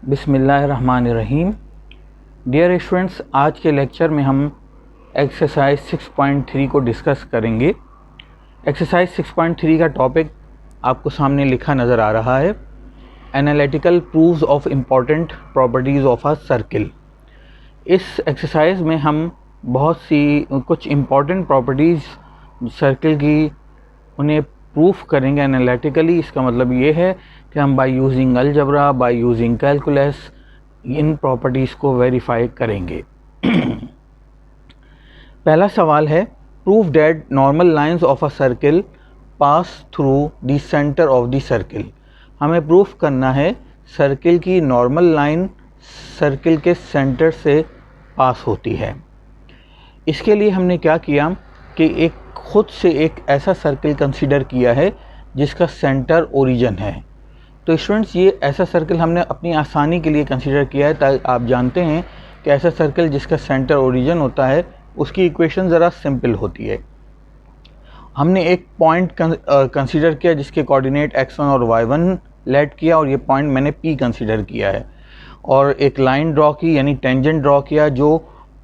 बिस्मिल्लाहिर्रहमानिर्रहीम। Dear students, आज के लेक्चर में हम एक्सरसाइज 6.3 को डिस्कस करेंगे। एक्सरसाइज 6.3 का टॉपिक आपको सामने लिखा नज़र आ रहा है, analytical proofs of important properties of a circle. इस एक्सरसाइज में हम बहुत सी कुछ इम्पॉर्टेंट प्रॉपर्टीज़ सर्किल की उन्हें प्रूफ करेंगे एनालिटिकली। इसका मतलब ये है कि हम by using algebra, by using calculus in properties को वेरीफाई करेंगे। पहला सवाल है, proof that normal lines of a circle pass through the centre of the circle. हमें प्रूफ करना है सर्किल की नॉर्मल लाइन सर्किल के सेंटर से पास होती है। इसके लिए हमने क्या किया कि खुद से एक ऐसा सर्किल कंसीडर किया है जिसका सेंटर ओरिजिन है। तो स्टूडेंट्स, ये ऐसा सर्किल हमने अपनी आसानी के लिए कंसीडर किया है, ताकि आप जानते हैं कि ऐसा सर्किल जिसका सेंटर ओरिजिन होता है उसकी इक्वेशन ज़रा सिंपल होती है। हमने एक पॉइंट कंसीडर किया जिसके कोऑर्डिनेट x1 और y1 लेट किया, और ये पॉइंट मैंने P कंसीडर किया है, और एक लाइन ड्रॉ की यानी टेंजेंट ड्रॉ किया जो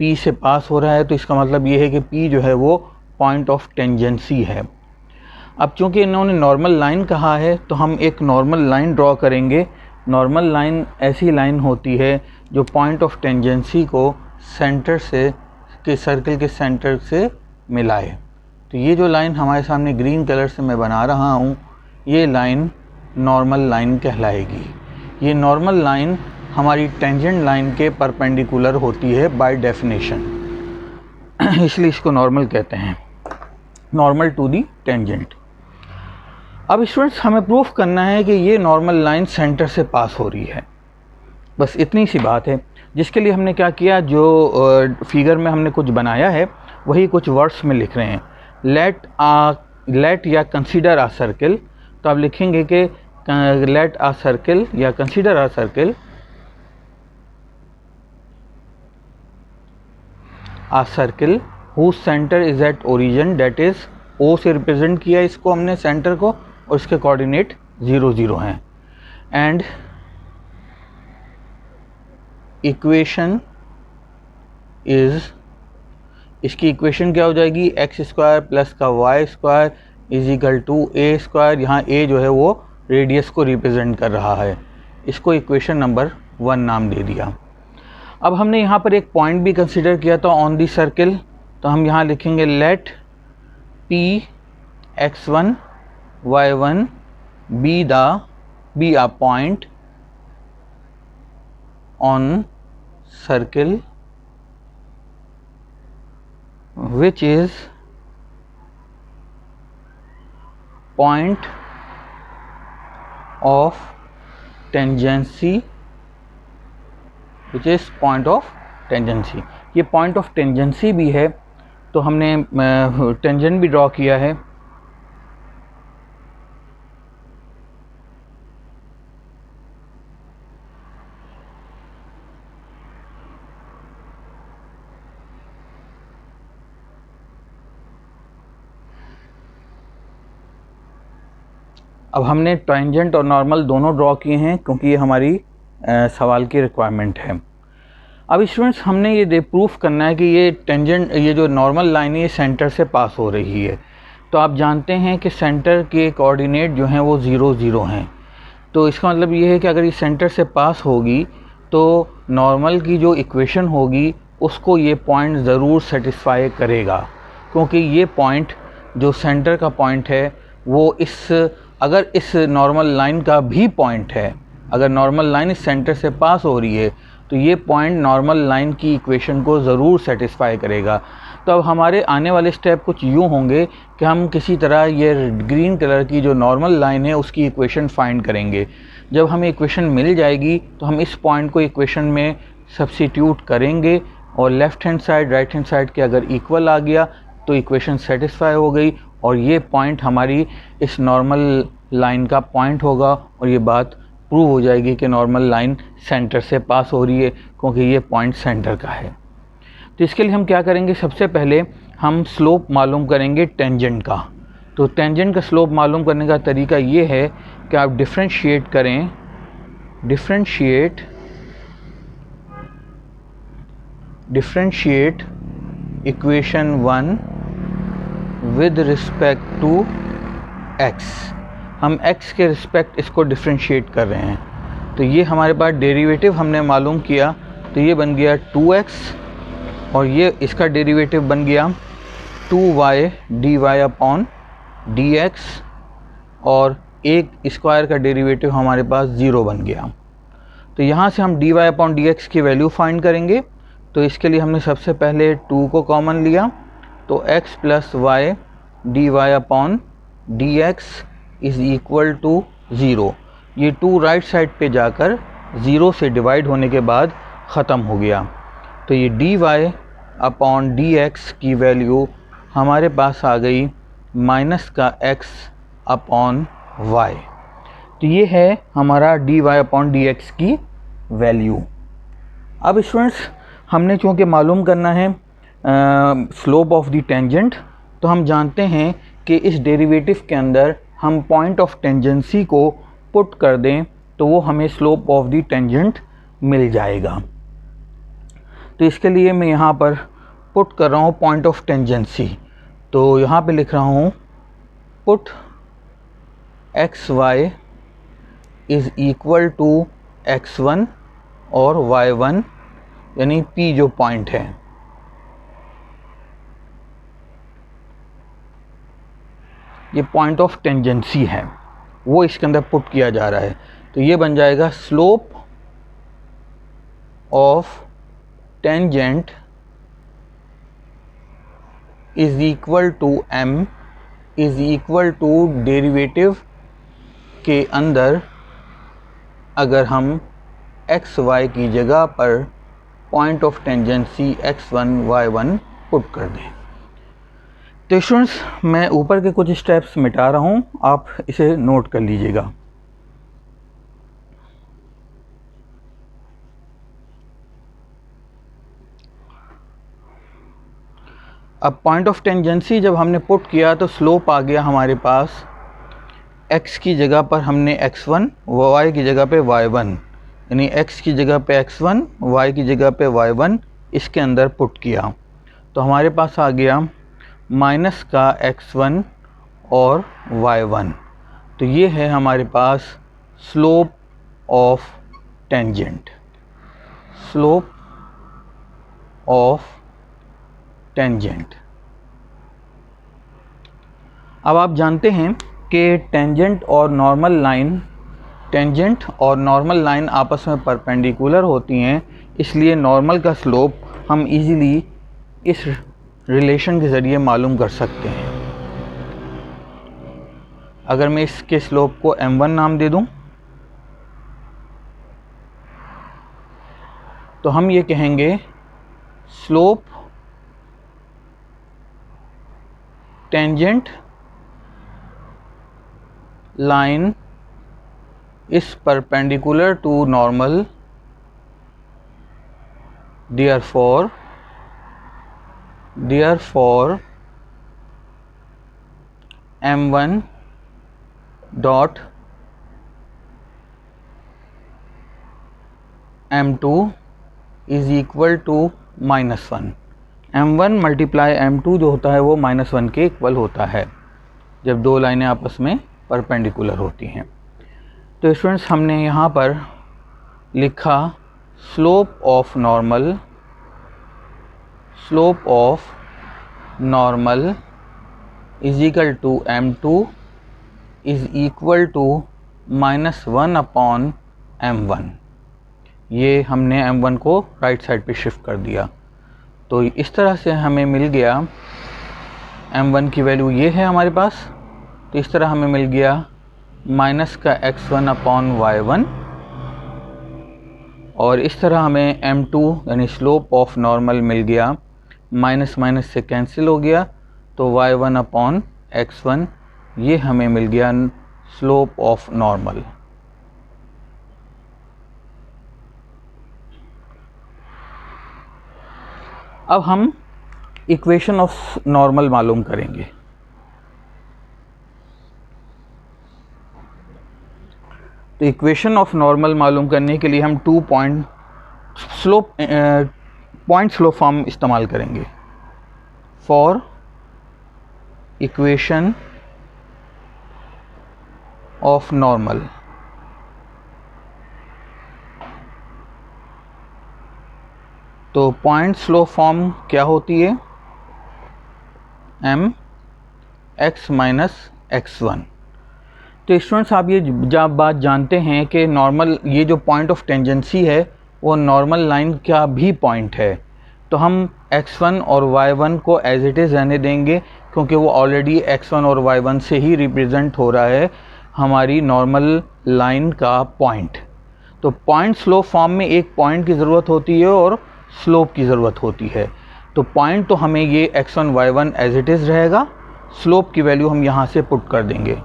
P से पास हो रहा है। तो इसका मतलब ये है कि P जो है वो पॉइंट ऑफ टेंजेंसी है। अब चूंकि इन्होंने नॉर्मल लाइन कहा है तो हम एक नॉर्मल लाइन ड्रॉ करेंगे। नॉर्मल लाइन ऐसी लाइन होती है जो पॉइंट ऑफ टेंजेंसी को सेंटर से के सर्किल के सेंटर से मिलाए। तो ये जो लाइन हमारे सामने ग्रीन कलर से मैं बना रहा हूँ, ये लाइन नॉर्मल लाइन कहलाएगी। ये नॉर्मल लाइन हमारी टेंजेंट लाइन के परपेंडिकुलर होती है बाय डेफिनेशन, इसलिए इसको नॉर्मल कहते हैं, नॉर्मल टू दी टेंजेंट। अब स्टूडेंट्स, हमें प्रूफ करना है कि ये नॉर्मल लाइन सेंटर से पास हो रही है। बस इतनी सी बात है, जिसके लिए हमने क्या किया, जो फिगर में हमने कुछ बनाया है वही कुछ वर्ड्स में लिख रहे हैं। लेट या कंसीडर आ सर्किल। तो आप लिखेंगे कि लेट आ सर्किल या consider a circle, a circle whose center is at origin, that is O से रिप्रेजेंट किया इसको हमने सेंटर को, और इसके कोऑर्डिनेट 0 0 हैं। एंड इक्वेशन इज, इसकी इक्वेशन क्या हो जाएगी, एक्स स्क्वायर प्लस का Y square is equal to A square. यहाँ ए जो है वो रेडियस को रिप्रेजेंट कर रहा है, इसको इक्वेशन नंबर 1 नाम दे दिया। अब हमने यहाँ पर एक पॉइंट भी कंसिडर किया था ऑन दी सर्किल, तो हम यहाँ लिखेंगे let P x1 y1 be a point on circle which is point of tangency, which is point of tangency। ये पॉइंट ऑफ टेंजेंसी भी है, तो हमने टेंजेंट भी ड्रॉ किया है। अब हमने टेंजेंट और नॉर्मल दोनों ड्रॉ किए हैं क्योंकि ये हमारी सवाल की रिक्वायरमेंट है। अब स्टूडेंट्स, हमने ये प्रूफ करना है कि ये टेंजेंट, ये जो नॉर्मल लाइन है ये सेंटर से पास हो रही है। तो आप जानते हैं कि सेंटर के कोऑर्डिनेट जो हैं वो 0 0 हैं। तो इसका मतलब ये है कि अगर ये सेंटर से पास होगी तो नॉर्मल की जो इक्वेशन होगी उसको ये पॉइंट ज़रूर सेटिस्फाई करेगा, क्योंकि ये पॉइंट जो सेंटर का पॉइंट है वो अगर इस नॉर्मल लाइन का भी पॉइंट है, अगर नॉर्मल लाइन इस सेंटर से पास हो रही है तो ये पॉइंट नॉर्मल लाइन की इक्वेशन को ज़रूर सेटिस्फाई करेगा। तो अब हमारे आने वाले स्टेप कुछ यूँ होंगे कि हम किसी तरह ये ग्रीन कलर की जो नॉर्मल लाइन है उसकी इक्वेशन फाइंड करेंगे। जब हमें इक्वेशन मिल जाएगी तो हम इस पॉइंट को इक्वेशन में सब्स्टिट्यूट करेंगे, और left hand side right hand side के अगर इक्वल आ गया तो इक्वेशन सेटिस्फाई हो गई, और ये पॉइंट हमारी इस नॉर्मल लाइन का पॉइंट होगा, और ये बात प्रूव हो जाएगी कि नॉर्मल लाइन सेंटर से पास हो रही है क्योंकि ये पॉइंट सेंटर का है। तो इसके लिए हम क्या करेंगे, सबसे पहले हम स्लोप मालूम करेंगे टेंजेंट का। तो टेंजेंट का स्लोप मालूम करने का तरीका ये है कि आप डिफरेंशिएट करें, differentiate differentiate equation 1 with respect to x। हम x के रिस्पेक्ट इसको डिफरेंशिएट कर रहे हैं। तो ये हमारे पास डेरिवेटिव हमने मालूम किया, तो ये बन गया 2x और ये इसका डेरिवेटिव बन गया 2y dy अपॉन dx और एक स्क्वायर का डेरिवेटिव हमारे पास 0 बन गया। तो यहाँ से हम dy अपॉन dx की वैल्यू फाइंड करेंगे। तो इसके लिए हमने सबसे पहले 2 को कॉमन लिया, तो x plus Y D Y upon D X is equal to 0। ये 2 राइट साइड पे जाकर 0 से डिवाइड होने के बाद ख़त्म हो गया। तो ये dy अपॉन डी एक्स की वैल्यू हमारे पास आ गई माइनस का x अपॉन y। तो ये है हमारा dy अपॉन डी एक्स की वैल्यू। अब स्टूडेंट्स, हमने चूँकि मालूम करना है स्लोप ऑफ द टेंजेंट, तो हम जानते हैं कि इस डेरिवेटिव के अंदर हम पॉइंट ऑफ टेंजेंसी को पुट कर दें तो वो हमें स्लोप ऑफ द टेंजेंट मिल जाएगा। तो इसके लिए मैं यहाँ पर पुट कर रहा हूँ पॉइंट ऑफ टेंजेंसी। तो यहाँ पे लिख रहा हूँ put X Y is equal to x1 और y1, यानी P जो पॉइंट है। ये पॉइंट ऑफ टेंजेंसी है, वो इसके अंदर पुट किया जा रहा है। तो ये बन जाएगा slope of tangent is equal to m is equal to derivative के अंदर अगर हम एक्स वाई की जगह पर point of tangency x1 y1 put कर दें। तो स्टूडेंट्स, मैं ऊपर के कुछ स्टेप्स मिटा रहा हूँ, आप इसे नोट कर लीजिएगा। अब पॉइंट ऑफ टेंजेंसी जब हमने पुट किया तो स्लोप आ गया हमारे पास, x की जगह पर हमने x1, y की जगह पे y1, यानी x की जगह पे x1, y की जगह पे y1 इसके अंदर पुट किया। तो हमारे पास आ गया माइनस का x1 और y1। तो ये है हमारे पास slope of tangent, slope of tangent. अब आप जानते हैं कि टेंजेंट और नॉर्मल लाइन आपस में परपेंडिकुलर होती हैं, इसलिए नॉर्मल का स्लोप हम इजीली इस रिलेशन के ज़रिए मालूम कर सकते हैं। अगर मैं इसके स्लोप को m1 नाम दे दूं, तो हम ये कहेंगे slope tangent line is perpendicular to normal, therefore m1 dot m2 is equal to -1। m1 multiply m2 जो होता है वो -1 के इक्वल होता है जब दो लाइनें आपस में परपेंडिकुलर होती हैं। तो स्टूडेंट्स, हमने यहाँ पर लिखा slope of normal is equal to m2 is equal to -1 upon m1। ये हमने m1 को राइट साइड पे शिफ्ट कर दिया। तो इस तरह से हमें मिल गया m1 की वैल्यू ये है हमारे पास। तो इस तरह हमें मिल गया माइनस का x1 अपॉन y1, और इस तरह हमें m2 यानी स्लोप ऑफ नॉर्मल मिल गया, माइनस माइनस से कैंसिल हो गया, तो y1 अपॉन x1 ये हमें मिल गया स्लोप ऑफ नॉर्मल। अब हम इक्वेशन ऑफ नॉर्मल मालूम करेंगे। तो इक्वेशन ऑफ नॉर्मल मालूम करने के लिए हम 2 point slope point slope form इस्तेमाल करेंगे। फॉर इक्वेशन ऑफ नॉर्मल, तो पॉइंट स्लोप फॉर्म क्या होती है, m x माइनस x1। तो स्टूडेंट्स आप ये जब बात जानते हैं कि नॉर्मल, ये जो पॉइंट ऑफ टेंजेंसी है वो नॉर्मल लाइन का भी पॉइंट है, तो हम x1 और y1 को एज इट इज़ रहने देंगे, क्योंकि वो ऑलरेडी x1 और y1 से ही रिप्रेजेंट हो रहा है हमारी नॉर्मल लाइन का पॉइंट। तो पॉइंट स्लोप फॉर्म में एक पॉइंट की ज़रूरत होती है और स्लोप की ज़रूरत होती है। तो पॉइंट तो हमें ये x1 y1 as it is रहेगा, स्लोप की वैल्यू हम यहाँ से पुट कर देंगे।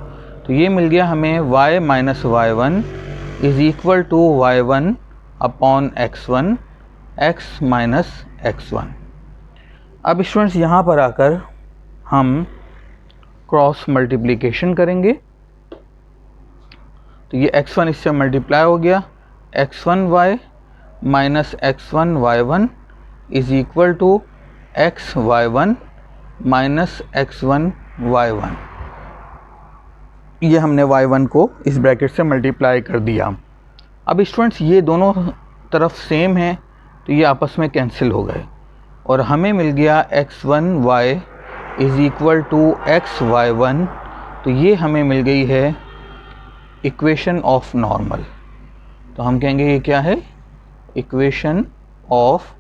तो ये मिल गया हमें y minus y1 is equal to y1 upon x1 x minus x1। अब स्टूडेंट्स यहाँ पर आकर हम क्रॉस मल्टीप्लिकेशन करेंगे, तो ये x1 इससे मल्टीप्लाई हो गया, x1y minus x1 y1 is equal to x y1 minus x1 y1। ये हमने y1 को इस ब्रैकेट से मल्टीप्लाई कर दिया। अब स्टूडेंट्स ये दोनों तरफ सेम है, तो ये आपस में कैंसिल हो गए और हमें मिल गया x1y is equal to x y1। तो ये हमें मिल गई है इक्वेशन ऑफ नॉर्मल। तो हम कहेंगे ये क्या है, इक्वेशन ऑफ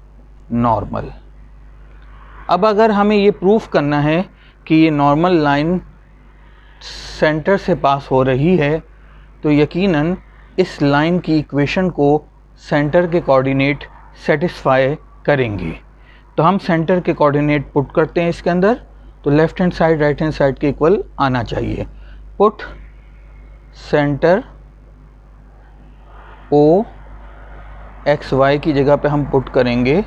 नॉर्मल। अब अगर हमें ये प्रूफ करना है कि ये नॉर्मल लाइन सेंटर से पास हो रही है, तो यकीनन इस लाइन की इक्वेशन को सेंटर के कोऑर्डिनेट सेटिस्फाई करेंगे। तो हम सेंटर के कोऑर्डिनेट पुट करते हैं इसके अंदर, तो left hand side right hand side के इक्वल आना चाहिए। Put centre O X Y की जगह पे हम पुट करेंगे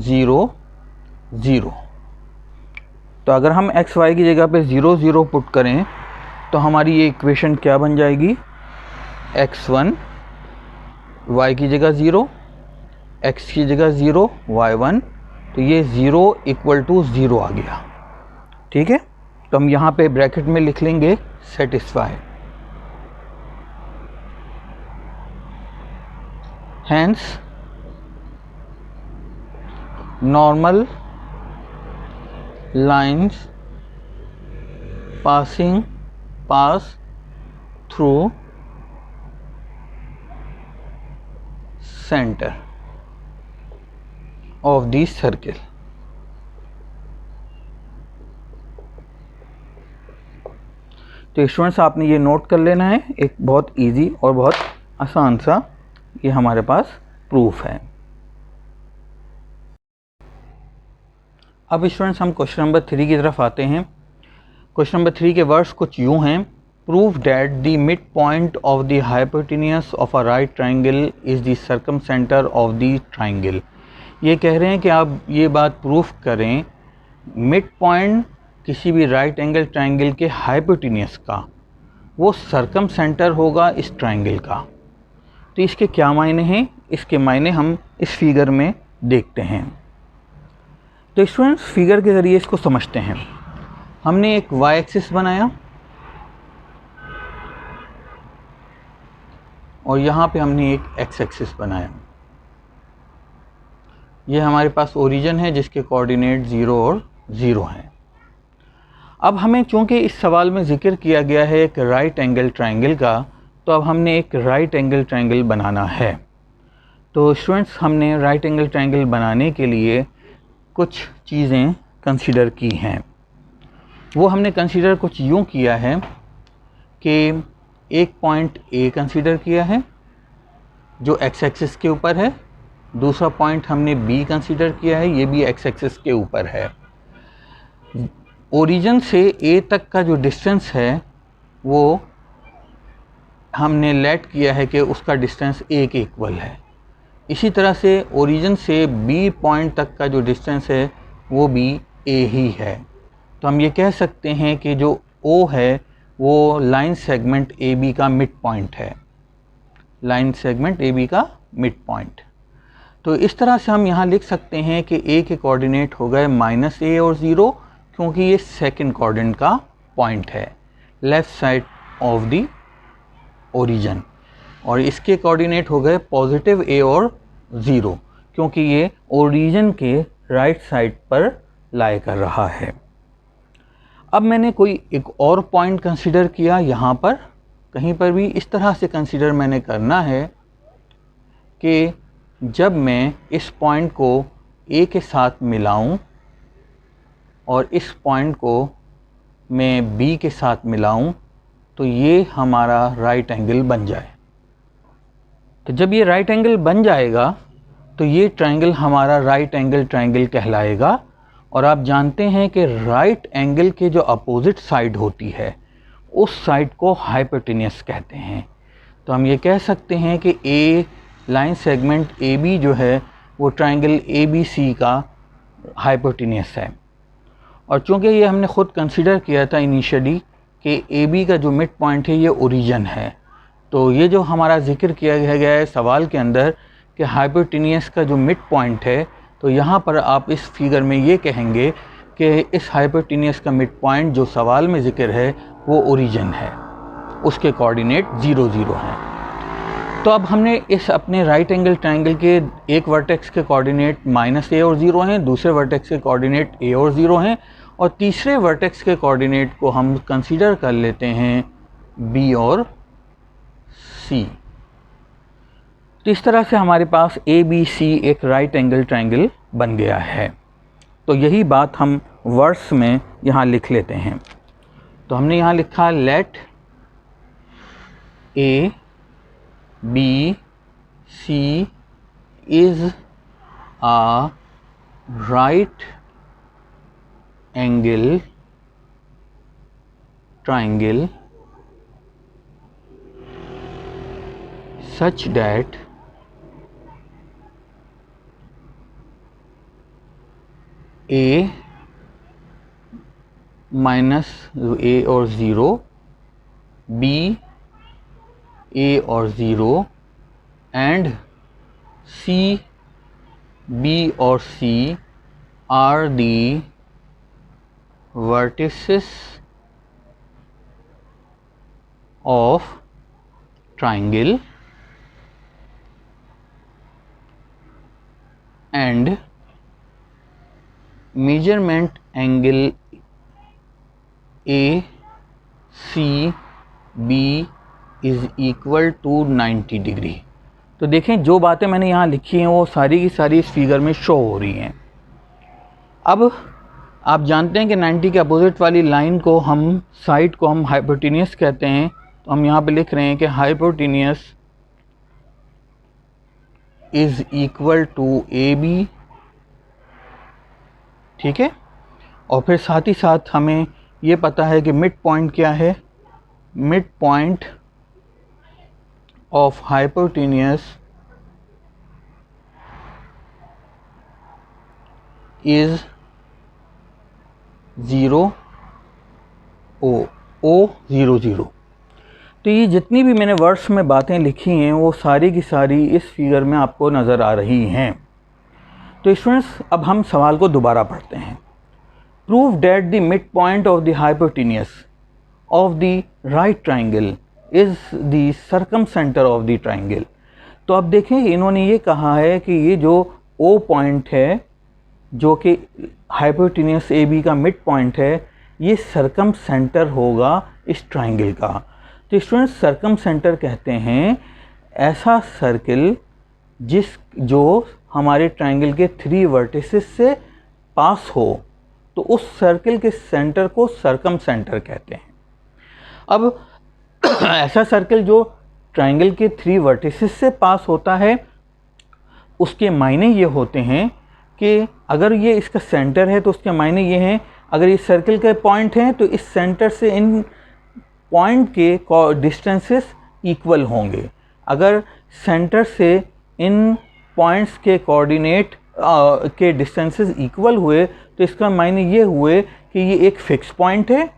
0 0। तो अगर हम एक्स वाई की जगह पे 0 0 पुट करें तो हमारी ये इक्वेशन क्या बन जाएगी, x1 y की जगह 0, x की जगह 0 y1, तो ये 0 इक्वल टू 0 आ गया। ठीक है, तो हम यहाँ पे ब्रैकेट में लिख लेंगे satisfy. Hence normal lines pass through center of the circle। तो स्टूडेंट्स आपने ये नोट कर लेना है, एक बहुत इजी और बहुत आसान सा ये हमारे पास प्रूफ है। अब स्टूडेंट्स हम क्वेश्चन नंबर 3 की तरफ आते हैं। क्वेश्चन नंबर 3 के वर्ड्स कुछ यूँ हैं, prove that the mid point of the hypotenuse of a right triangle is the circum centre of the triangle. ये कह रहे हैं कि आप ये बात प्रूफ करें मिड पॉइंट किसी भी राइट एंगल ट्राइंगल के हाइपोटेन्यूज का वो सर्कम सेंटर होगा इस ट्राइंगल का। तो इसके क्या मायने हैं, इसके मायने हम इस फिगर में देखते हैं। तो स्टूडेंट्स फिगर के ज़रिए इसको समझते हैं। हमने एक y एक्सिस बनाया और यहाँ पे हमने एक x एक्सिस बनाया। ये हमारे पास ओरिजिन है जिसके कोऑर्डिनेट 0 और 0 हैं। अब हमें चूँकि इस सवाल में ज़िक्र किया गया है एक राइट एंगल ट्राइंगल का, तो अब हमने एक राइट एंगल ट्राइंगल बनाना है। तो स्टूडेंट्स हमने राइट एंगल ट्राइंगल बनाने के लिए कुछ चीज़ें कंसीडर की हैं। वो हमने कंसीडर कुछ यूँ किया है कि एक पॉइंट A कंसीडर किया है जो x एक्सिस के ऊपर है, दूसरा पॉइंट हमने B कंसीडर किया है, ये भी x एक्सिस के ऊपर है। ओरिजिन से A तक का जो डिस्टेंस है वो हमने लेट किया है कि उसका डिस्टेंस A के इक्वल है। इसी तरह से ओरिजिन से B पॉइंट तक का जो डिस्टेंस है वो भी A ही है। तो हम ये कह सकते हैं कि जो O है वो लाइन सेगमेंट AB का मिड पॉइंट है, लाइन सेगमेंट AB का मिड पॉइंट। तो इस तरह से हम यहाँ लिख सकते हैं कि ए के कोऑर्डिनेट हो गए -a और 0, क्योंकि ये सेकंड कोऑर्डिनेट का पॉइंट है left side of the origin, और इसके कोऑर्डिनेट हो गए पॉजिटिव a और 0, क्योंकि ये ओरिजिन के राइट साइड पर लाई कर रहा है। अब मैंने कोई एक और पॉइंट कंसीडर किया, यहाँ पर कहीं पर भी इस तरह से कंसीडर मैंने करना है कि जब मैं इस पॉइंट को A के साथ मिलाऊं और इस पॉइंट को मैं B के साथ मिलाऊं तो ये हमारा राइट एंगल बन जाए। तो जब ये राइट एंगल बन जाएगा तो ये ट्रायंगल हमारा राइट एंगल ट्रायंगल कहलाएगा। और आप जानते हैं कि राइट एंगल के जो अपोजिट साइड होती है उस साइड को हाइपोटेन्यूस कहते हैं। तो हम ये कह सकते हैं कि ए लाइन सेगमेंट AB जो है वो ट्रायंगल ABC का हाइपोटेन्यूस है। और चूँकि ये हमने ख़ुद कंसीडर किया था इनिशियली कि AB का जो मिड पॉइंट है ये ओरिजिन है, तो ये जो हमारा जिक्र किया गया है सवाल के अंदर कि हाइपोटेन्यूस का जो मिड पॉइंट है, तो यहाँ पर आप इस फिगर में ये कहेंगे कि इस हाइपोटेन्यूस का मिड पॉइंट जो सवाल में जिक्र है वो ओरिजिन है, उसके कोऑर्डिनेट 0 0 हैं। तो अब हमने इस अपने राइट एंगल ट्रायंगल के एक वर्टेक्स के कोऑर्डिनेट -a और 0 हैं, दूसरे वर्टेक्स के कोऑर्डिनेट a और 0 हैं, और तीसरे वर्टेक्स के कोऑर्डिनेट को हम कंसीडर कर लेते हैं b और c। तो इस तरह से हमारे पास ABC एक राइट एंगल ट्रायंगल बन गया है। तो यही बात हम वर्ड्स में यहाँ लिख लेते हैं। तो हमने यहाँ लिखा late A B C is a right angle triangle such that A minus A और 0, B A और 0 and C B और C are the vertices of triangle and measurement angle AC B is equal to 90 degree. तो देखें जो बातें मैंने यहाँ लिखी हैं वो सारी की सारी इस फिगर में शो हो रही हैं। अब आप जानते हैं कि 90 के अपोजिट वाली लाइन को हम साइड को हम हाइपोटेन्यूस कहते हैं। तो हम यहाँ पे लिख रहे हैं कि hypotenuse is equal to AB, ठीक है। और फिर साथ ही साथ हमें ये पता है कि मिड पॉइंट क्या है, mid point of hypotenuse is 0 O 0 0। तो ये जितनी भी मैंने वर्ड्स में बातें लिखी हैं वो सारी की सारी इस फिगर में आपको नज़र आ रही हैं। तो स्टूडेंट्स अब हम सवाल को दोबारा पढ़ते हैं। Prove that the mid point of the hypotenuse of the right triangle is the circumcentre of the triangle. तो अब देखें इन्होंने ये कहा है कि ये जो O पॉइंट है जो कि हाइपोटेन्यूस AB का मिड पॉइंट है ये सर्कमसेंटर होगा इस ट्राइंगल का। तो स्टूडेंट्स सर्कमसेंटर कहते हैं ऐसा सर्किल जो हमारे ट्राइंगल के 3 वर्टिसेस से पास हो, तो उस सर्किल के सेंटर को सर्कमसेंटर कहते हैं। अब ऐसा सर्किल जो ट्राइंगल के 3 वर्टिसेस से पास होता है उसके मायने ये होते हैं कि अगर ये इसका सेंटर है तो उसके मायने ये हैं, अगर ये सर्किल के पॉइंट हैं तो इस सेंटर से इन पॉइंट के डिस्टेंसेस इक्वल होंगे। अगर सेंटर से इन पॉइंट्स के कोऑर्डिनेट के डिस्टेंसेस इक्वल हुए तो इसका मायने ये हुए कि ये एक फिक्स पॉइंट है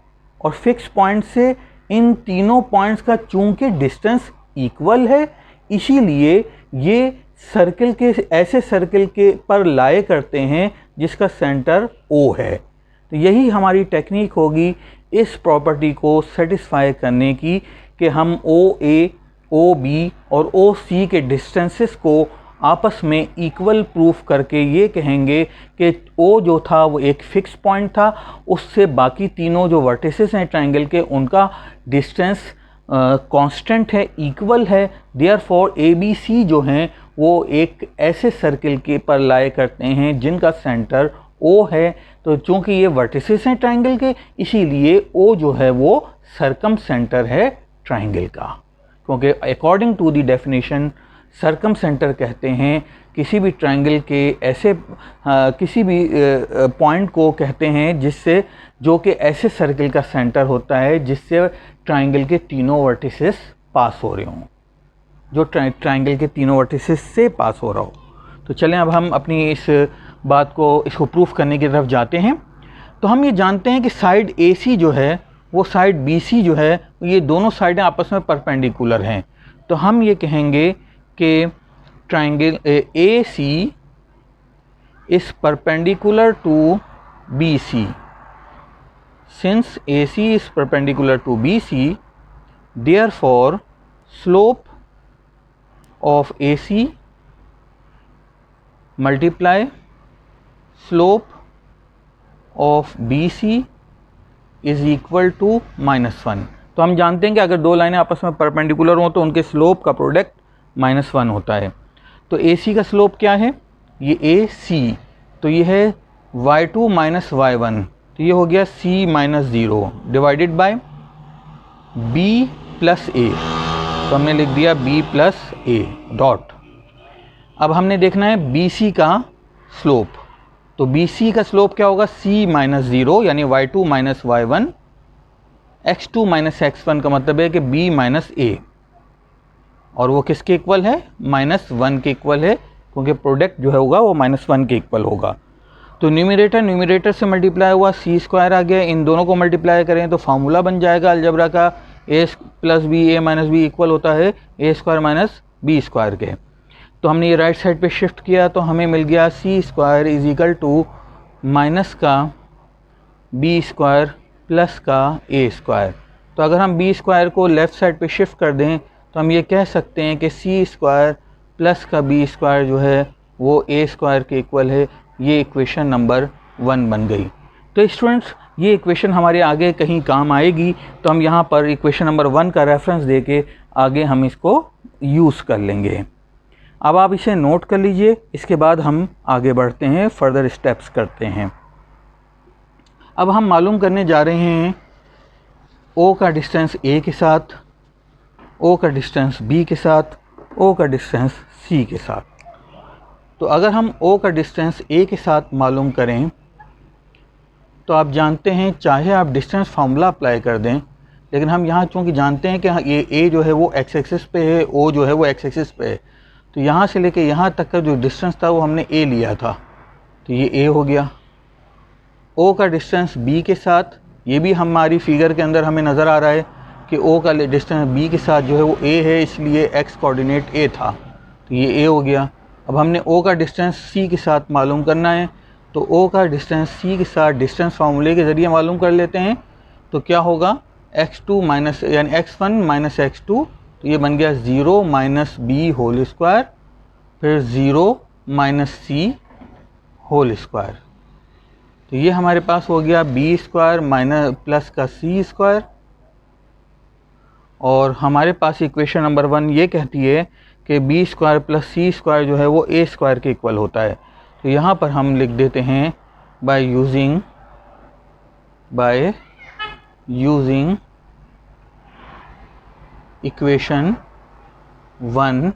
और फिक्स पॉइंट से इन तीनों पॉइंट्स का चूंकि डिस्टेंस इक्वल है इसीलिए ये सर्किल के ऐसे सर्किल के पर लाए करते हैं जिसका सेंटर O है। तो यही हमारी टेक्निक होगी इस प्रॉपर्टी को सेटिस्फाई करने की कि हम OA, OB और OC के डिस्टेंसेस को आपस में इक्वल प्रूफ करके ये कहेंगे कि O जो था वो एक फिक्स पॉइंट था, उससे बाकी तीनों जो वर्टिसेस हैं ट्रायंगल के उनका डिस्टेंस कांस्टेंट है, इक्वल है। देयरफॉर ABC जो हैं वो एक ऐसे सर्किल के पर लाए करते हैं जिनका सेंटर O है। तो चूंकि ये वर्टिसेस हैं ट्रायंगल के, इसीलिए O जो है वो सर्कम सेंटर है ट्रायंगल का, क्योंकि according to the definition circumcentre कहते हैं किसी भी ट्रायंगल के ऐसे किसी भी पॉइंट को कहते हैं जिससे जो कि ऐसे सर्किल का सेंटर होता है जिससे ट्रायंगल के तीनों वर्टिसेस पास हो रहे हों, जो ट्रायंगल के तीनों वर्टिसेस से पास हो रहा हो। तो चलें अब हम अपनी इस बात को इसको प्रूफ करने की तरफ जाते हैं। तो हम ये जानते हैं कि साइड AC जो है वो साइड BC जो है ये दोनों साइडें आपस में परपेंडिकुलर हैं। तो हम ये कहेंगे कि triangle AC is perpendicular to BC। Since AC is perpendicular to BC, therefore slope of AC multiply slope of BC is equal to -1। तो हम जानते हैं कि अगर दो लाइनें आपस में परपेंडिकुलर हों तो उनके स्लोप का प्रोडक्ट -1 होता है। तो AC का स्लोप क्या है, ये AC, तो ये है y2 - y1, तो ये हो गया C - 0 divided by B + A। तो हमने लिख दिया B + A डॉट। अब हमने देखना है BC का स्लोप। तो BC का स्लोप क्या होगा, C - 0 यानी y2 - y1, x2 - x1 का मतलब है कि B - A, और वो किसके इक्वल है, -1 के इक्वल है, क्योंकि प्रोडक्ट जो है होगा वो -1 के इक्वल होगा। तो न्यूमरेटर से मल्टीप्लाई हुआ, C² आ गया, इन दोनों को मल्टीप्लाई करें तो फार्मूला बन जाएगा अलजबरा का, A + B A - B equal होता है A² - B² के। तो हमने ये राइट साइड पे शिफ्ट किया तो हमें मिल गया C² is equal to minus का B² प्लस का A²। तो अगर हम B² को लेफ़्ट साइड पे शिफ्ट कर दें तो हम ये कह सकते हैं कि C² प्लस का B² जो है वो A² के इक्वल है। ये इक्वेशन नंबर 1 बन गई। तो स्टूडेंट्स ये इक्वेशन हमारे आगे कहीं काम आएगी, तो हम यहाँ पर इक्वेशन नंबर 1 का रेफरेंस दे के आगे हम इसको यूज़ कर लेंगे। अब आप इसे नोट कर लीजिए, इसके बाद हम आगे बढ़ते हैं, फर्दर स्टेप्स करते हैं। अब हम मालूम करने जा रहे हैं O का डिस्टेंस A के साथ, O का डिस्टेंस B के साथ, O का डिस्टेंस C के साथ। तो अगर हम O का डिस्टेंस A के साथ मालूम करें तो आप जानते हैं चाहे आप डिस्टेंस फार्मूला अप्लाई कर दें, लेकिन हम यहाँ चूँकि जानते हैं कि ये A जो है वो x एक्सिस पे है, O जो है वो x एक्सिस पे है, तो यहाँ से लेके यहाँ तक का जो डिस्टेंस था वो हमने A लिया था, तो ये A हो गया। O का डिस्टेंस B के साथ, ये भी हमारी फिगर के अंदर हमें नज़र आ रहा है कि O का डिस्टेंस B के साथ जो है वो A है, इसलिए x कोऑर्डिनेट A था, तो ये A हो गया। अब हमने O का डिस्टेंस C के साथ मालूम करना है, तो O का डिस्टेंस C के साथ डिस्टेंस फार्मूले के ज़रिए मालूम कर लेते हैं। तो क्या होगा, x2 माइनस यानी x1 माइनस x2, तो ये बन गया 0 माइनस B होल स्क्वायर, फिर 0 माइनस C होल स्क्वायर। तो ये हमारे पास हो गया B² माइनस प्लस का C², और हमारे पास इक्वेशन नंबर 1 ये कहती है कि B² प्लस C² जो है वो A² के इक्वल होता है। तो यहाँ पर हम लिख देते हैं by using equation 1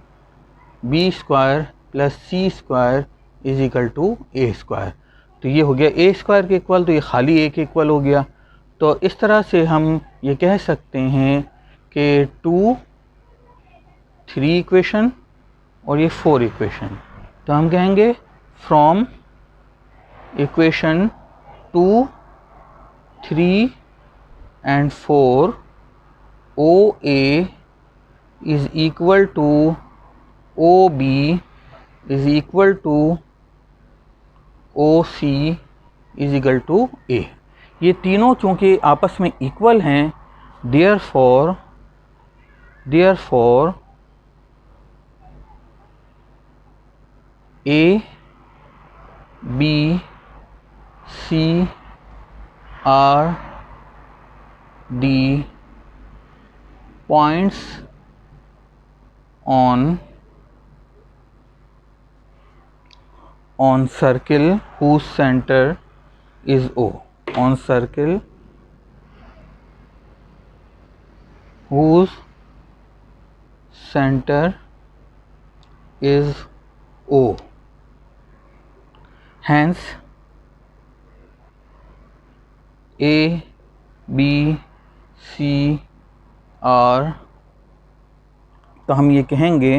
B² plus C² is equal to A²। तो ये हो गया A² के इक्वल, तो ये खाली A के इक्वल हो गया। तो इस तरह से हम ये कह सकते हैं कि 2, 3 इक्वेशन और ये 4 इक्वेशन। तो हम कहेंगे from equation 2, 3 and 4 OA is equal to OB is equal to OC is equal to A। ये तीनों चूँकि आपस में इक्वल हैं, therefore A, B, C are the points on circle whose center is O, on circle whose center is O. Hence A, B, C are, तो हम ये कहेंगे,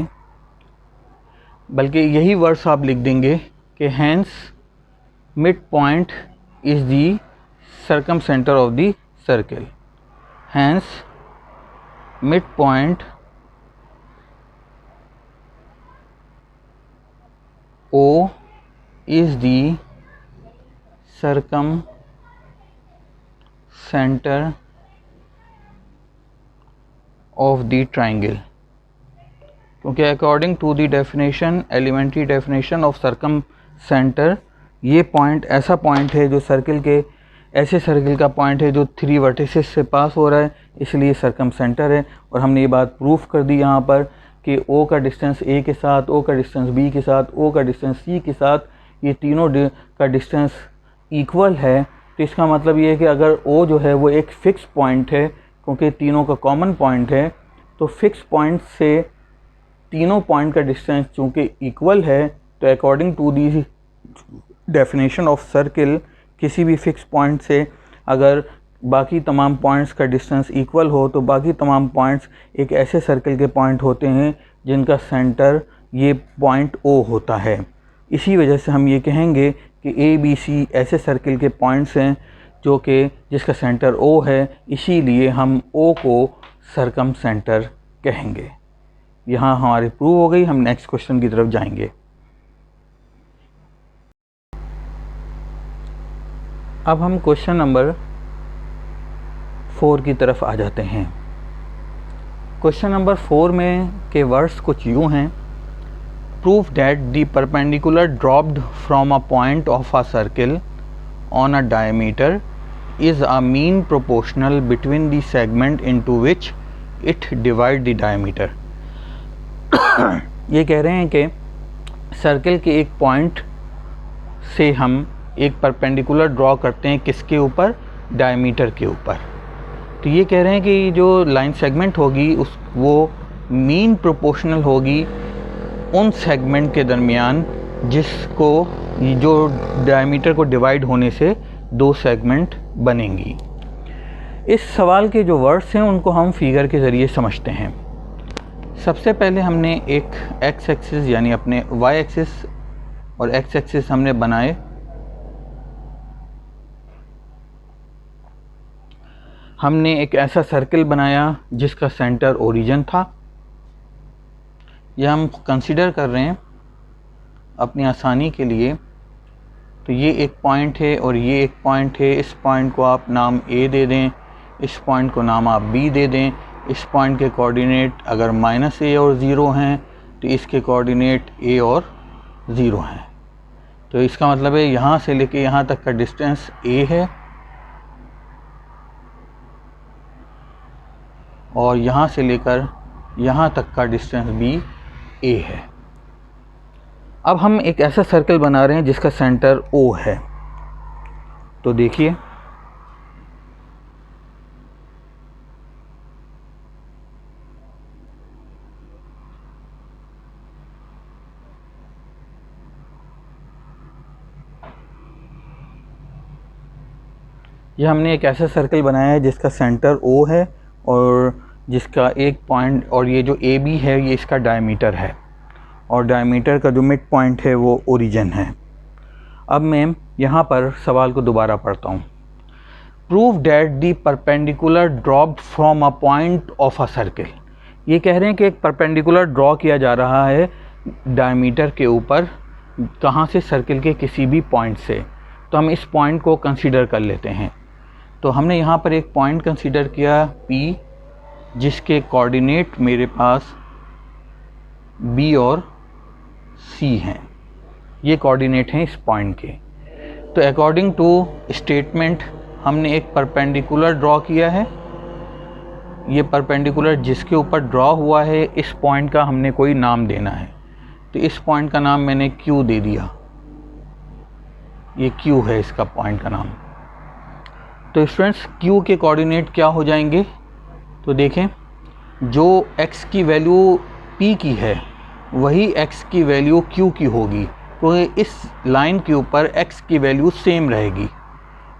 बल्कि यही वर्ड्स आप लिख देंगे कि hence midpoint is the circumcentre of the circle. hence midpoint O is the circum center of the triangle, क्योंकि according to the definition, elementary definition of circumcentre, ये point ऐसा point है जो circle के, ऐसे circle का point है जो 3 वर्टिसेस से पास हो रहा है, इसलिए सर्कम सेंटर है। और हमने ये बात प्रूफ कर दी यहाँ पर कि O का डिस्टेंस A के साथ, O का डिस्टेंस B के साथ, O का डिस्टेंस C के साथ, ये तीनों का डिस्टेंस इक्वल है। तो इसका मतलब ये है कि अगर O जो है वो एक फ़िक्स पॉइंट है, क्योंकि तीनों का कॉमन पॉइंट है, तो फिक्स पॉइंट से तीनों पॉइंट का डिस्टेंस चूँकि इक्वल है, तो according to the definition of circle, किसी भी फिक्स पॉइंट से अगर बाकी तमाम पॉइंट्स का डिस्टेंस इक्वल हो, तो बाकी तमाम पॉइंट्स एक ऐसे सर्किल के पॉइंट होते हैं जिनका सेंटर ये पॉइंट O होता है। इसी वजह से हम ये कहेंगे कि ABC ऐसे सर्किल के पॉइंट्स हैं जो कि जिसका सेंटर O है, इसीलिए हम O को सर्कम सेंटर कहेंगे। यहाँ हमारी प्रूव हो गई। हम नेक्स्ट क्वेश्चन की तरफ जाएंगे। अब हम क्वेश्चन नंबर 4 की तरफ आ जाते हैं। क्वेश्चन नंबर 4 में के वर्ड्स कुछ यूँ हैं, prove that the perpendicular dropped from a point of a circle on a diameter is a mean proportional between the segment into which it divide the diameter. ये कह रहे हैं कि सर्किल के एक पॉइंट से हम एक परपेंडिकुलर ड्रॉ करते हैं, किसके ऊपर? डायमीटर के ऊपर। तो ये कह रहे हैं कि जो लाइन सेगमेंट होगी वो मीन प्रोपोर्शनल होगी उन सेगमेंट के दरमियान जिसको, जो डायमीटर को डिवाइड होने से 2 सेगमेंट बनेंगी। इस सवाल के जो वर्ड्स हैं उनको हम फिगर के ज़रिए समझते हैं। सबसे पहले हमने एक एक्स एक्सिस यानी अपने वाई एक्सिस और एक्स एक्सिस हमने बनाए। हमने एक ऐसा सर्किल बनाया जिसका सेंटर ओरिजिन था। यह हम कंसीडर कर रहे हैं अपनी आसानी के लिए। तो ये एक पॉइंट है और ये एक पॉइंट है। इस पॉइंट को आप नाम A दे दें, इस पॉइंट को नाम आप B दे दें। इस पॉइंट के कोऑर्डिनेट अगर -A और 0 हैं तो इसके कोऑर्डिनेट A और 0 हैं। तो इसका मतलब है यहाँ से लेके यहाँ तक का डिस्टेंस A है और यहाँ से लेकर यहाँ तक का डिस्टेंस भी A है। अब हम एक ऐसा सर्कल बना रहे हैं जिसका सेंटर O है। तो देखिए यह हमने एक ऐसा सर्कल बनाया है जिसका सेंटर O है और जिसका एक पॉइंट, और ये जो AB है ये इसका डायमीटर है और डायमीटर का जो मिड पॉइंट है वो ओरिजिन है। अब मैं यहाँ पर सवाल को दोबारा पढ़ता हूँ। Prove that the perpendicular dropped from a point of a circle. ये कह रहे हैं कि एक परपेंडिकुलर ड्रॉ किया जा रहा है डायमीटर के ऊपर, कहाँ से, सर्किल के किसी भी पॉइंट से। तो हम इस पॉइंट को कंसीडर कर लेते हैं। तो हमने यहाँ पर एक पॉइंट कंसीडर किया P, जिसके कोऑर्डिनेट मेरे पास B और C हैं। ये कोऑर्डिनेट हैं इस पॉइंट के। तो अकॉर्डिंग टू स्टेटमेंट हमने एक परपेंडिकुलर ड्रॉ किया है। ये परपेंडिकुलर जिसके ऊपर ड्रॉ हुआ है, इस पॉइंट का हमने कोई नाम देना है। तो इस पॉइंट का नाम मैंने Q दे दिया। ये Q है इसका पॉइंट का नाम। तो स्टूडेंट्स Q के कोऑर्डिनेट क्या हो जाएंगे? तो देखें, जो x की वैल्यू P की है वही x की वैल्यू Q की होगी, क्योंकि इस लाइन के ऊपर x की वैल्यू सेम रहेगी।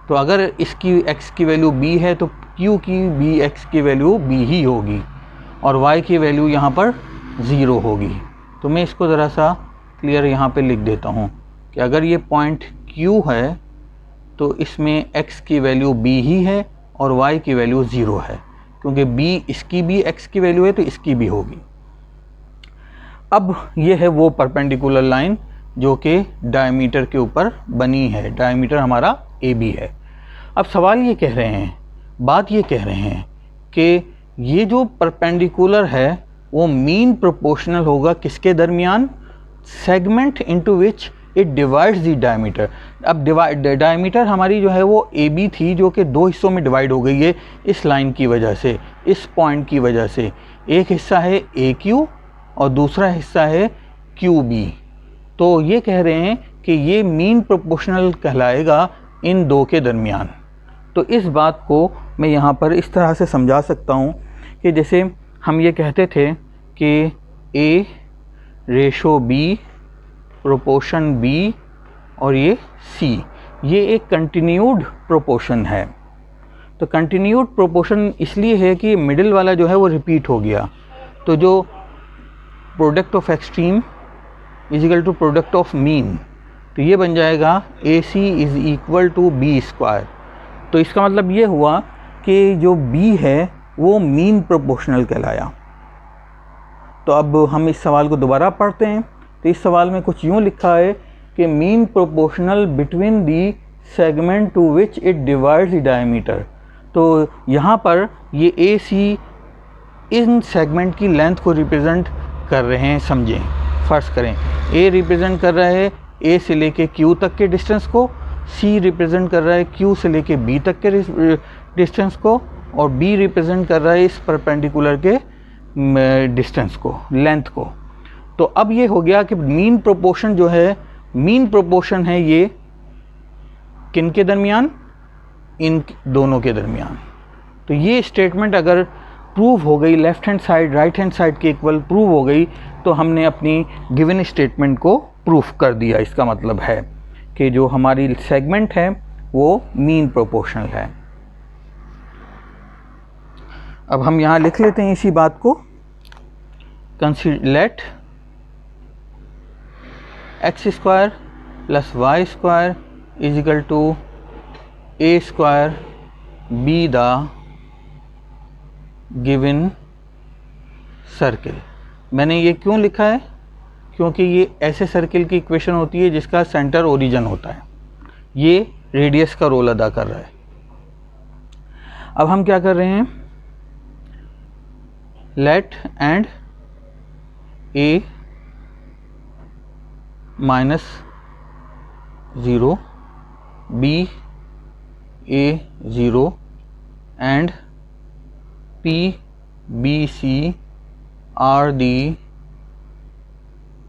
तो अगर इसकी x की वैल्यू B है तो Q की भी x की वैल्यू B ही होगी, और y की वैल्यू यहाँ पर 0 होगी। तो मैं इसको ज़रा सा क्लियर यहाँ पे लिख देता हूँ कि अगर ये पॉइंट Q है तो इसमें x की वैल्यू B ही है और y की वैल्यू 0 है, क्योंकि B इसकी भी x की वैल्यू है तो इसकी भी होगी। अब ये है वो परपेंडिकुलर लाइन जो कि डायमीटर के ऊपर बनी है। डायमीटर हमारा AB है। अब सवाल ये कह रहे हैं, बात ये कह रहे हैं कि ये जो परपेंडिकुलर है वो मीन प्रोपोर्शनल होगा किसके दरमियान? Segment into which it divides the diameter. अब डायमीटर हमारी जो है वो AB थी, जो कि दो हिस्सों में डिवाइड हो गई है इस लाइन की वजह से, इस पॉइंट की वजह से। एक हिस्सा है AQ और दूसरा हिस्सा है QB। तो ये कह रहे हैं कि ये मीन प्रोपोर्शनल कहलाएगा इन दो के दरमियान। तो इस बात को मैं यहाँ पर इस तरह से समझा सकता हूँ कि जैसे हम ये कहते थे कि A ratio B proportion B और ये C, ये एक कंटिन्यूड प्रोपोर्शन है। तो कंटिन्यूड प्रोपोर्शन इसलिए है कि मिडिल वाला जो है वो रिपीट हो गया। तो जो product of extreme is equal to product of mean, तो ये बन जाएगा AC is equal to B square. तो इसका मतलब ये हुआ कि जो B है वो मीन प्रोपोर्शनल कहलाया। तो अब हम इस सवाल को दोबारा पढ़ते हैं। तो इस सवाल में कुछ यूँ लिखा है कि mean proportional between the segment to which it divides the diameter. तो यहाँ पर ये AC इन सेगमेंट की लेंथ को रिप्रेजेंट कर रहे हैं। समझें, फर्ज करें A रिप्रेजेंट कर रहा है A से लेके Q तक के डिस्टेंस को, C रिप्रेजेंट कर रहा है Q से लेके B तक के डिस्टेंस को, और B रिप्रेजेंट कर रहा है इस परपेंडिकुलर के डिस्टेंस को, लेंथ को। तो अब ये हो गया कि मीन प्रोपोर्शन जो है, मीन प्रोपोर्शन है ये किन के दरमियान? इन दोनों के दरमियान। तो ये स्टेटमेंट अगर प्रूव हो गई, left hand side right hand side के इक्वल प्रूव हो गई, तो हमने अपनी गिवन स्टेटमेंट को प्रूफ कर दिया। इसका मतलब है कि जो हमारी सेगमेंट है वो मीन प्रोपोर्शनल है। अब हम यहाँ लिख लेते हैं इसी बात को। Let x square plus y square is equal to a square be the given circle. मैंने ये क्यों लिखा है? क्योंकि ये ऐसे सर्किल की इक्वेशन होती है जिसका सेंटर ओरिजिन होता है। ये रेडियस का रोल अदा कर रहा है। अब हम क्या कर रहे हैं? Let and a minus 0 b a 0 and p b c are the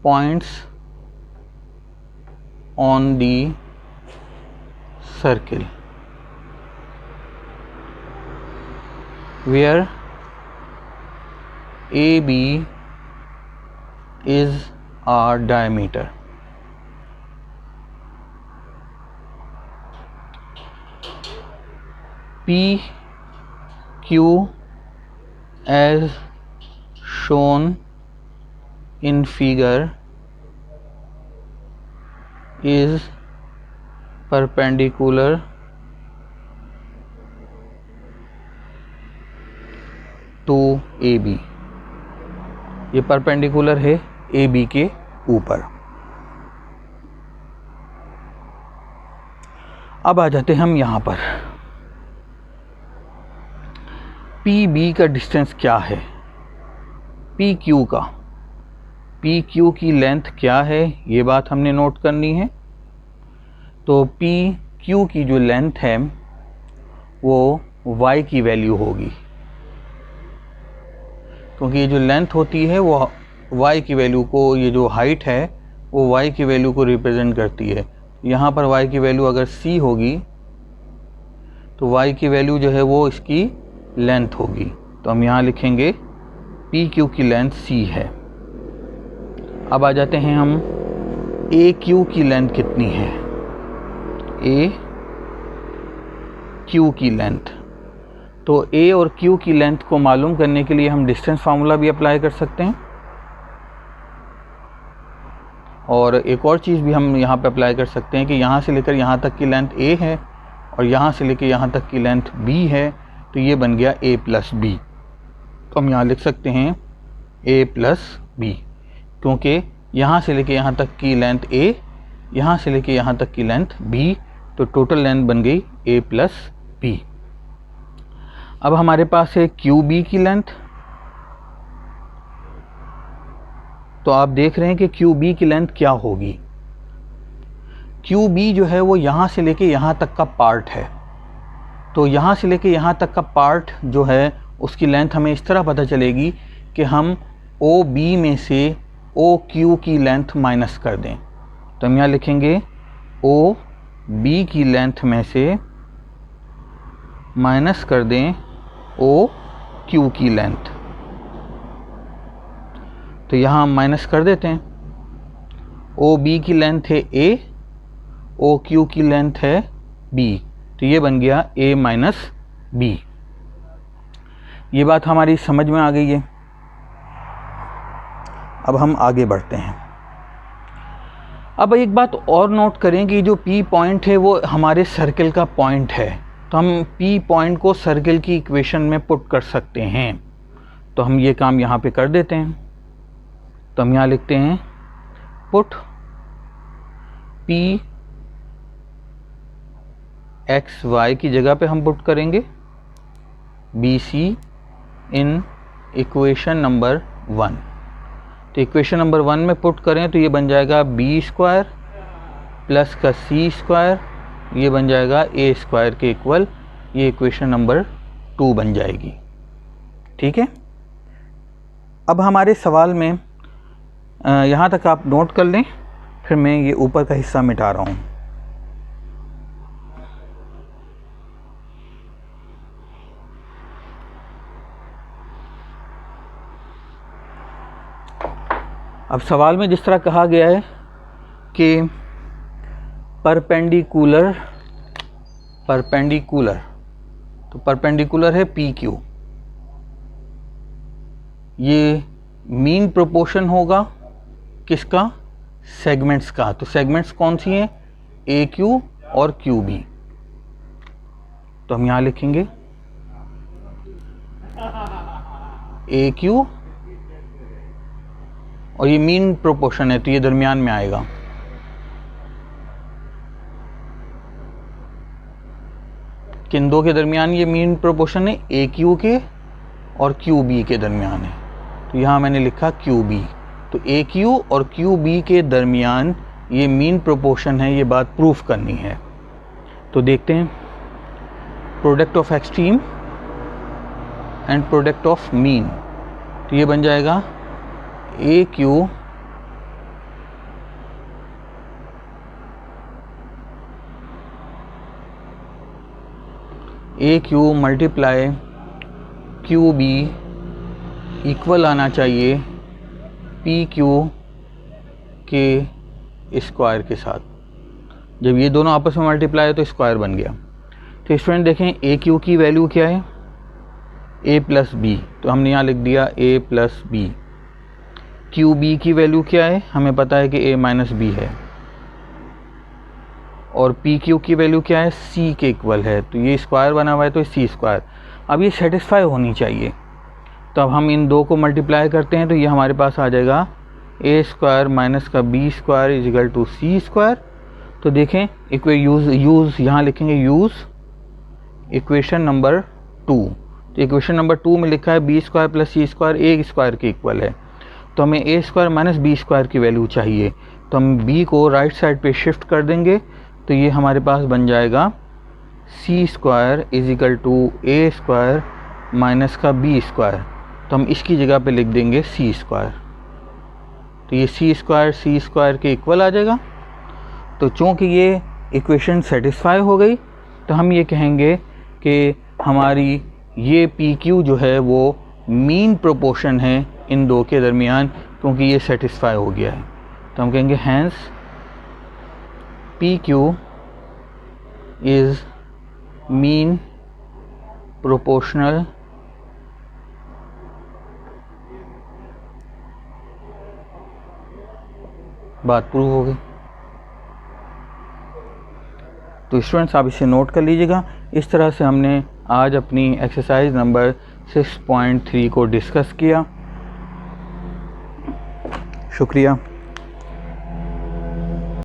points on the circle where AB is our diameter. PQ as shown in figure is perpendicular to AB। ये परपेंडिकुलर है AB के ऊपर। अब आ जाते हैं हम यहाँ पर, पी बी का डिस्टेंस क्या है, पी क्यू का, पी क्यू की लेंथ क्या है, ये बात हमने नोट करनी है। तो पी क्यू की जो लेंथ है वो y की वैल्यू होगी, क्योंकि ये जो लेंथ होती है वो y की वैल्यू को, ये जो हाइट है वो y की वैल्यू को रिप्रेजेंट करती है। यहाँ पर y की वैल्यू अगर c होगी तो y की वैल्यू जो है वो इसकी लेंथ होगी। तो हम यहाँ लिखेंगे पी क्यू की लेंथ c है। अब आ जाते हैं हम ए क्यू की लेंथ कितनी है, ए क्यू की लेंथ। तो ए और क्यू की लेंथ को मालूम करने के लिए हम डिस्टेंस फार्मूला भी अप्लाई कर सकते हैं, और एक और चीज़ भी हम यहाँ पे अप्लाई कर सकते हैं कि यहाँ से लेकर यहाँ तक की लेंथ ए है और यहाँ से लेकर यहाँ तक की लेंथ बी है, तो ये बन गया ए प्लस बी। तो हम यहाँ लिख सकते हैं ए प्लस बी, क्योंकि यहाँ से लेकर यहाँ तक की लेंथ ए, यहाँ से लेकर यहाँ तक की लेंथ बी, तो टोटल लेंथ बन गई ए प्लस बी। अब हमारे पास है क्यू बी की लेंथ। तो आप देख रहे हैं कि क्यू बी की लेंथ क्या होगी। क्यू बी जो है वो यहाँ से लेके यहाँ तक का पार्ट है, तो यहाँ से लेके यहाँ तक का पार्ट जो है उसकी लेंथ हमें इस तरह पता चलेगी कि हम ओ बी में से ओ क्यू की लेंथ माइनस कर दें। तो हम यहाँ लिखेंगे ओ बी की लेंथ में से माइनस कर दें ओ क्यू की लेंथ। तो यहाँ हम माइनस कर देते हैं, ओ बी की लेंथ है ए, ओ क्यू की लेंथ है बी, तो ये बन गया ए माइनस बी। ये बात हमारी समझ में आ गई है। अब हम आगे बढ़ते हैं। अब एक बात और नोट करें कि जो पी पॉइंट है वो हमारे सर्किल का पॉइंट है, तो हम पी पॉइंट को सर्किल की इक्वेशन में पुट कर सकते हैं। तो हम ये काम यहाँ पे कर देते हैं। तो हम यहाँ लिखते हैं पुट पी एक्स वाई की जगह पे हम पुट करेंगे B C in equation number 1। तो इक्वेशन नंबर 1 में पुट करें तो ये बन जाएगा बी स्क्वायर प्लस का सी स्क्वायर, ये बन जाएगा ए स्क्वायर के इक्वल, ये इक्वेशन नंबर 2 बन जाएगी। ठीक है। अब हमारे सवाल में यहाँ तक आप नोट कर लें, फिर मैं ये ऊपर का हिस्सा मिटा रहा हूँ। अब सवाल में जिस तरह कहा गया है कि परपेंडिकुलर, तो परपेंडिकुलर है पी क्यू, ये मीन प्रोपोर्शन होगा किसका, सेगमेंट्स का। तो सेगमेंट्स कौन सी हैं, ए क्यू और क्यू बी। तो हम यहाँ लिखेंगे ए क्यू, और ये मीन प्रोपोर्शन है तो ये दरमियान में आएगा। किन दो के दरमियान ये मीन प्रोपोर्शन है, ए क्यू के और क्यू बी के दरमियान है। तो यहाँ मैंने लिखा क्यू बी, तो ए क्यू और क्यू बी के दरमियान ये मीन प्रोपोर्शन है, ये बात प्रूफ करनी है। तो देखते हैं, product of extreme and product of mean, तो ये बन जाएगा A Q multiply Q B equal आना चाहिए पी क्यू के स्क्वायर के साथ। जब ये दोनों आपस में मल्टीप्लाई है तो स्क्वायर बन गया। तो स्टूडेंट देखें ए क्यू की वैल्यू क्या है, ए प्लस बी, तो हमने यहाँ लिख दिया ए प्लस बी। क्यू बी की वैल्यू क्या है, हमें पता है कि ए माइनस बी है, और पी क्यू की वैल्यू क्या है, सी के इक्वल है, तो ये स्क्वायर बना हुआ है तो सी स्क्वायर। अब ये सेटिस्फाई होनी चाहिए, तो अब हम इन दो को मल्टीप्लाई करते हैं तो ये हमारे पास आ जाएगा ए स्क्वायर माइनस का B square is equal to C square. तो देखें यूज़ यहाँ लिखेंगे यूज़ इक्वेशन नंबर 2। तो इक्वेशन नंबर 2 में लिखा है बी स्क्वायर प्लस सी स्क्वायर ए स्क्वायर के इक्वल है। तो हमें ए स्क्वायर माइनस बी स्क्वायर की वैल्यू चाहिए, तो हम बी को राइट साइड पे शिफ्ट कर देंगे। तो ये हमारे पास बन जाएगा C square is equal to A square minus का बी स्क्वायर। तो हम इसकी जगह पे लिख देंगे सी स्क्वायर। तो ये सी स्क्वायर के इक्वल आ जाएगा। तो चूँकि ये इक्वेशन सेटिस्फाई हो गई, तो हम ये कहेंगे कि हमारी ये पी क्यू जो है वो मीन प्रोपोर्शन है इन दो के दरमियान, क्योंकि ये सेटिस्फाई हो गया है। तो हम कहेंगे hence P Q is mean proportional बात प्रूव हो गई। तो स्टूडेंट्स आप इसे नोट कर लीजिएगा। इस तरह से हमने आज अपनी एक्सरसाइज नंबर 6.3 को डिस्कस किया। शुक्रिया।